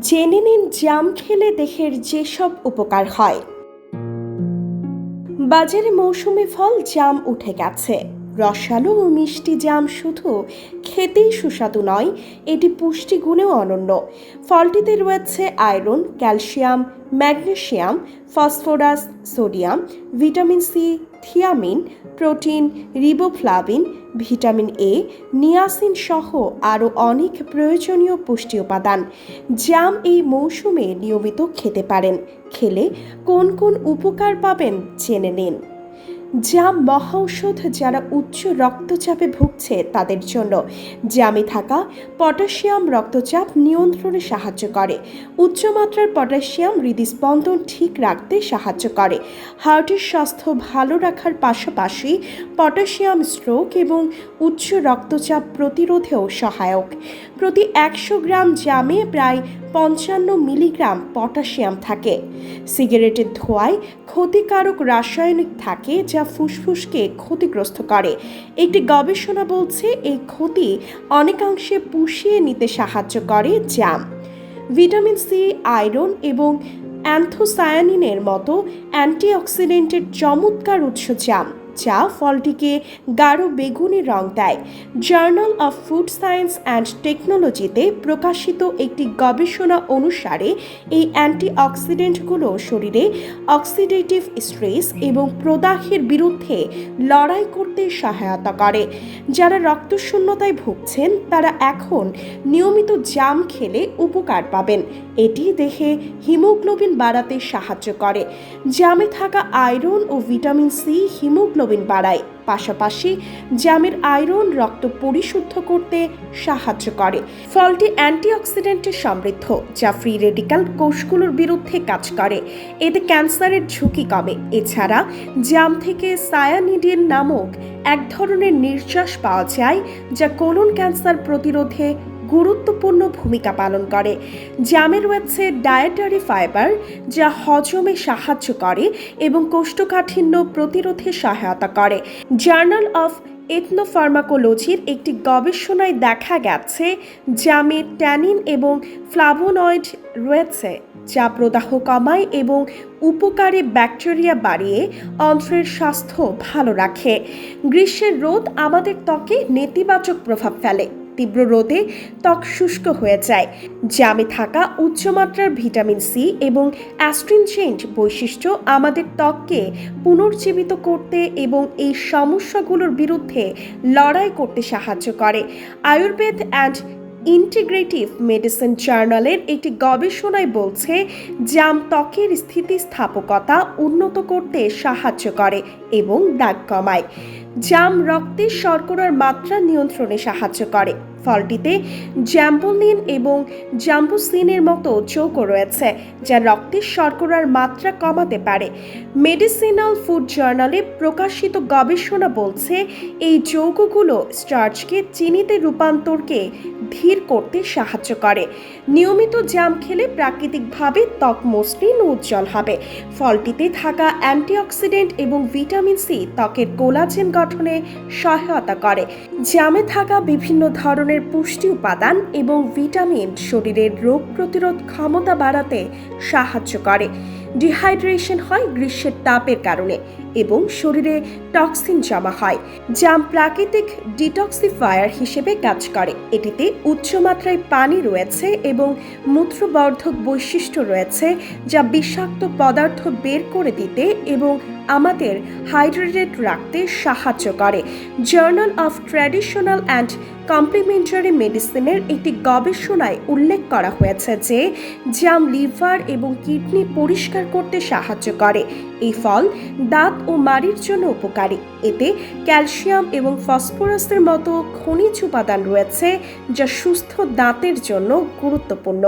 জেনে নিন জাম খেলে দেহের যেসব উপকার হয়। বাজারে মৌসুমি ফল জাম উঠে গেছে। রসালো ও মিষ্টি জাম শুধু খেতেই সুস্বাদু নয়, এটি পুষ্টিগুণেও অনন্য। ফলটিতে রয়েছে iron, calcium, magnesium, phosphorus, sodium, vitamin C, thiamine, protein, riboflavin, vitamin A, niacin সহ আরও অনেক প্রয়োজনীয় পুষ্টি উপাদান। জাম এই মৌসুমে নিয়মিত খেতে পারেন। খেলে কোন কোন উপকার পাবেন জেনে নিন। জাম মহাঔষধ। যারা উচ্চ রক্তচাপে ভুগছে তাদের জন্য। জামে থাকা পটাশিয়াম রক্তচাপ নিয়ন্ত্রণে সাহায্য করে। উচ্চমাত্রার পটাশিয়াম হৃদস্পন্দন ঠিক রাখতে সাহায্য করে। হার্টের স্বাস্থ্য ভালো রাখার পাশাপাশি পটাশিয়াম স্ট্রোক এবং উচ্চ রক্তচাপ প্রতিরোধেও সহায়ক। প্রতি 100 গ্রাম জামে প্রায় 55 মিলিগ্রাম পটাশিয়াম থাকে। সিগারেটের ধোঁয়ায় ক্ষতিকারক রাসায়নিক থাকে যা ফুসফুসকে ক্ষতিগ্রস্ত করে। একটি গবেষণা বলছে এই ক্ষতি অনেকাংশে পুষিয়ে নিতে সাহায্য করে জাম। ভিটামিন সি, আয়রন এবং অ্যান্থোসায়ানিনের মতো অ্যান্টিঅক্সিডেন্টের চমৎকার উৎস জাম, যা ফলটিকে গাঢ় বেগুনি রং দেয়। Journal of food science and টেকনোলজিতে প্রকাশিত একটি গবেষণা অনুসারে এই অ্যান্টিঅক্সিডেন্টগুলো শরীরে অক্সিডেটিভ স্ট্রেস এবং প্রদাহের বিরুদ্ধে লড়াই করতে সহায়তা করে। যারা রক্তশূন্যতায় ভুগছেন তারা এখন নিয়মিত জাম খেলে উপকার পাবেন। এটি দেহে হিমোগ্লোবিন বাড়াতে সাহায্য করে। জামে থাকা আয়রন ও ভিটামিন সি হিমোগ্লোবিন বাড়ায়। পাশাপাশি জামের আয়রন রক্ত পরিশুদ্ধ করতে সাহায্য করে। ফলটি অ্যান্টিঅক্সিডেন্টে সমৃদ্ধ, যা ফ্রি রেডিক্যাল কোষগুলোর বিরুদ্ধে কাজ করে। এতে ক্যান্সারের ঝুঁকি কমে। এছাড়া জাম থেকে সায়ানিডিন নামক এক ধরনের নির্যাস পাওয়া যায়, যা কোলন ক্যান্সার প্রতিরোধে গুরুত্বপূর্ণ ভূমিকা পালন করে। জামে রয়েছে ডায়েটারি ফাইবার, যা হজমে সাহায্য করে এবং কোষ্ঠকাঠিন্য প্রতিরোধে সহায়তা করে। জার্নাল অফ এথনোফার্মাকোলজির একটি গবেষণায় দেখা গেছে জামে ট্যানিন এবং ফ্লাভোনয়েড রয়েছে, যা প্রদাহ কমায় এবং উপকারী ব্যাকটেরিয়া বাড়িয়ে অন্ত্রের স্বাস্থ্য ভালো রাখে। গ্রীষ্মের রোদ আমাদের ত্বকে নেতিবাচক প্রভাব ফেলে। তীব্র রোদে ত্বক শুষ্ক হয়ে যায়। জামে থাকা উচ্চমাত্রার ভিটামিন সি এবং অ্যাস্ট্রিনজেন্ট বৈশিষ্ট্য আমাদের ত্বককে পুনর্জীবিত করতে এবং এই সমস্যাগুলোর বিরুদ্ধে লড়াই করতে সাহায্য করে। আয়ুর্বেদ অ্যান্ড ইন্টিগ্রেটিভ মেডিসিন জার্নালের একটি গবেষণায় বলছে জাম ত্বকের স্থিতিস্থাপকতা উন্নত করতে সাহায্য করে এবং দাগ কমায়। জাম রক্তে শর্করার মাত্রা নিয়ন্ত্রণে সাহায্য করে। ফলটিতে জ্যাম্বোলিন এবং জাম্বুসিনের মতো যৌগ রয়েছে, যা রক্তের শর্করার মাত্রা কমাতে পারে। মেডিসিনাল ফুড জার্নালে প্রকাশিত গবেষণা বলছে এই যৌগগুলো স্টার্চকে চিনিতে রূপান্তরকে ধীর করতে সাহায্য করে। নিয়মিত জাম খেলে প্রাকৃতিকভাবে ত্বক মসৃণ ও উজ্জ্বল হবে। ফলটিতে থাকা অ্যান্টিঅক্সিডেন্ট এবং ভিটামিন সি ত্বকের কোলাজেন গঠনে সহায়তা করে। জামে থাকা বিভিন্ন ধরনের পুষ্টি উপাদান এবং ভিটামিন শরীরের রোগ প্রতিরোধ ক্ষমতা বাড়াতে সাহায্য করে। ডিহাইড্রেশন হয় গ্রীষ্মের তাপের কারণে এবং শরীরে টক্সিন জমা হয়। জাম প্রাকৃতিক ডিটক্সিফায়ার হিসেবে কাজ করে। এটিতে উচ্চমাত্রায় পানি রয়েছে এবং মূত্রবর্ধক বৈশিষ্ট্য রয়েছে, যা বিষাক্ত পদার্থ বের করে দিতে এবং আমাদের হাইড্রেটেড রাখতে সাহায্য করে। Journal of traditional and complementary মেডিসিনের একটি গবেষণায় উল্লেখ করা হয়েছে যে জাম লিভার এবং কিডনি পরিষ্কার করতে সাহায্য করে। এই ফল দাঁত ও মাড়ির জন্য উপকারী। এতে ক্যালসিয়াম এবং ফসফরাসের মতো খনিজ উপাদান রয়েছে, যা সুস্থ দাঁতের জন্য গুরুত্বপূর্ণ।